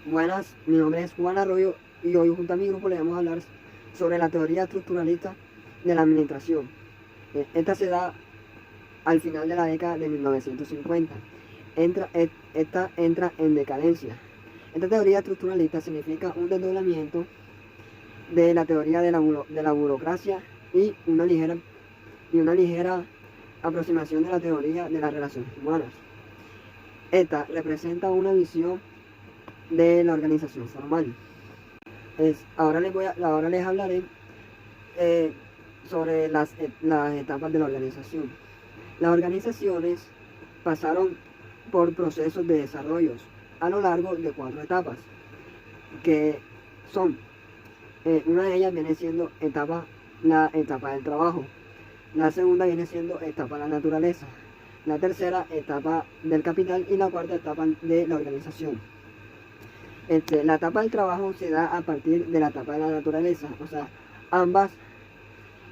Buenas, mi nombre es Juan Arroyo y hoy junto a mi grupo le vamos a hablar sobre la teoría estructuralista de la administración. Esta se da al final de la década de 1950. Esta entra en decadencia. Esta teoría estructuralista significa un desdoblamiento de la teoría de la burocracia y una ligera aproximación de la teoría de las relaciones humanas. Esta representa una visión de la organización formal. Ahora les hablaré eh, sobre las etapas de la organización. Las organizaciones pasaron por procesos de desarrollos a lo largo de 4 etapas, que son, una de ellas viene siendo la etapa del trabajo, la segunda viene siendo etapa de la naturaleza, la tercera etapa del capital y la cuarta etapa de la organización. La etapa del trabajo se da a partir de la etapa de la naturaleza, o sea, ambas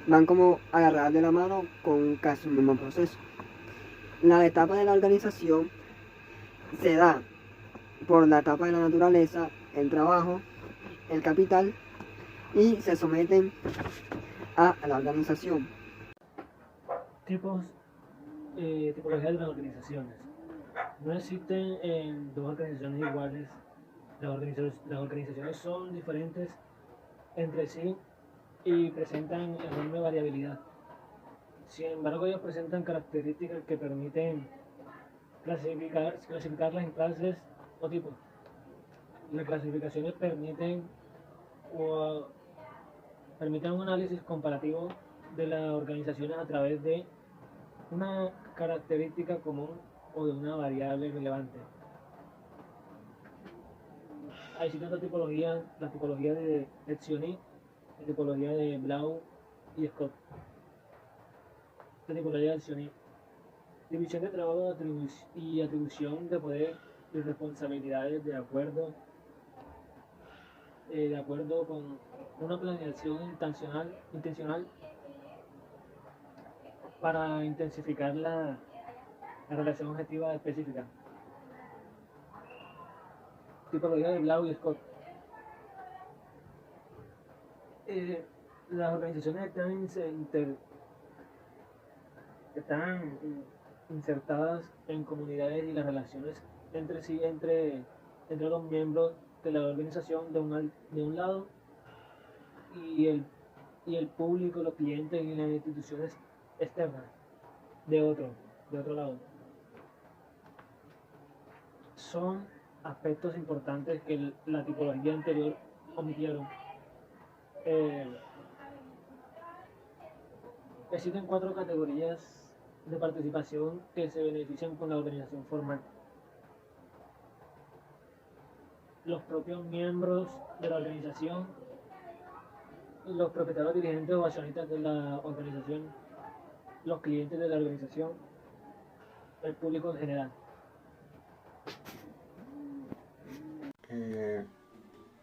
van como agarradas de la mano con casi el mismo proceso. La etapa de la organización se da por la etapa de la naturaleza, el trabajo, el capital y se someten a la organización. Tipologías de las organizaciones. No existen dos organizaciones iguales. Las organizaciones son diferentes entre sí y presentan enorme variabilidad. Sin embargo, ellos presentan características que permiten clasificarlas en clases o tipos. Las clasificaciones permiten un análisis comparativo de las organizaciones a través de una característica común o de una variable relevante. Hay ciertas tipologías, la tipología de Etzioni, la tipología de Blau y Scott. La tipología de Etzioni: división de trabajo y atribución de poder y responsabilidades de acuerdo con una planeación intencional para intensificar la relación objetiva específica. Tipología de Blau y Scott. Las organizaciones están insertadas en comunidades y las relaciones entre sí, entre los miembros de la organización de un lado y el público, los clientes y las instituciones externas de otro lado. Son aspectos importantes que la tipología anterior omitieron. Existen 4 categorías de participación que se benefician con la organización formal. Los propios miembros de la organización, los propietarios, dirigentes o accionistas de la organización, los clientes de la organización, el público en general.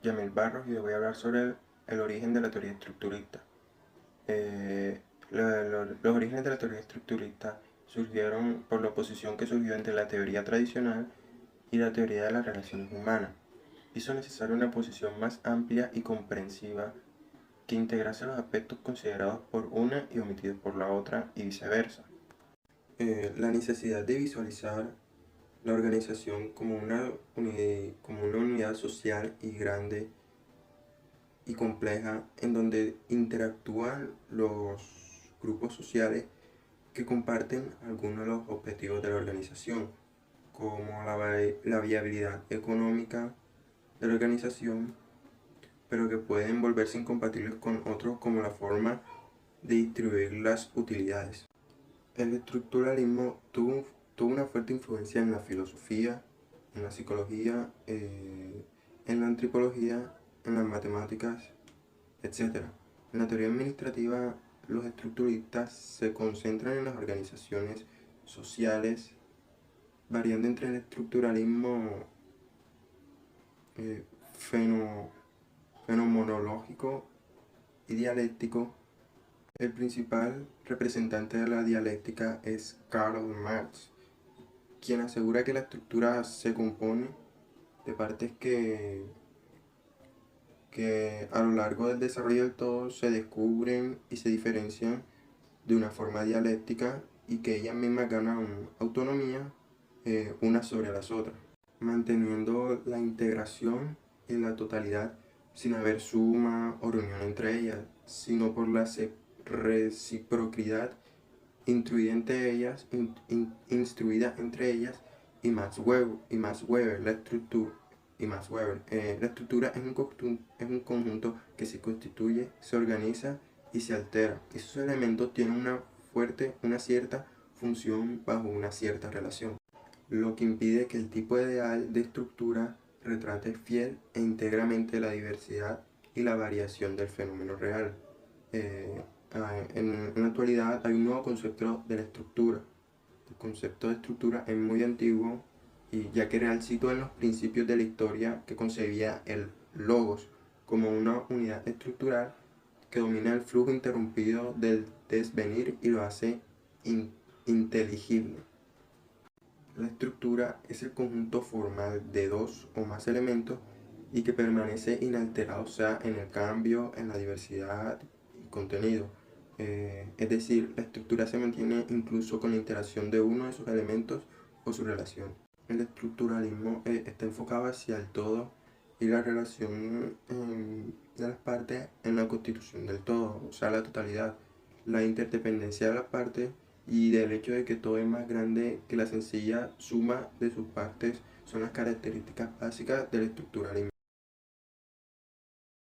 Yamil Barros, y les voy a hablar sobre el origen de la teoría estructurista. Los orígenes de la teoría estructurista surgieron por la oposición que surgió entre la teoría tradicional y la teoría de las relaciones humanas. Hizo necesaria una posición más amplia y comprensiva que integrase los aspectos considerados por una y omitidos por la otra y viceversa. La necesidad de visualizar la organización como una unidad social y grande y compleja en donde interactúan los grupos sociales que comparten algunos de los objetivos de la organización, como la viabilidad económica de la organización, pero que pueden volverse incompatibles con otros, como la forma de distribuir las utilidades. El estructuralismo tuvo una fuerte influencia en la filosofía, en la psicología, en la antropología, en las matemáticas, etc. En la teoría administrativa, los estructuristas se concentran en las organizaciones sociales, variando entre el estructuralismo fenomenológico y dialéctico. El principal representante de la dialéctica es Karl Marx, quien asegura que la estructura se compone de partes que a lo largo del desarrollo del todo se descubren y se diferencian de una forma dialéctica y que ellas mismas ganan autonomía unas sobre las otras, manteniendo la integración en la totalidad sin haber suma o reunión entre ellas, sino por la reciprocidad instruida entre ellas, y Max Weber, la estructura. La estructura es un conjunto que se constituye, se organiza y se altera. Esos elementos tienen una cierta función bajo una cierta relación, lo que impide que el tipo ideal de estructura retrate fiel e íntegramente la diversidad y la variación del fenómeno real. En la actualidad hay un nuevo concepto de la estructura. El concepto de estructura es muy antiguo, y ya que Real sitúa en los principios de la historia que concebía el logos como una unidad estructural que domina el flujo interrumpido del desvenir y lo hace inteligible. La estructura es el conjunto formal de dos o más elementos y que permanece inalterado, sea en el cambio, en la diversidad y contenido. Es decir, la estructura se mantiene incluso con la interacción de uno de sus elementos o su relación. El estructuralismo está enfocado hacia el todo y la relación de las partes en la constitución del todo, o sea, la totalidad, la interdependencia de las partes y del hecho de que todo es más grande que la sencilla suma de sus partes son las características básicas del estructuralismo.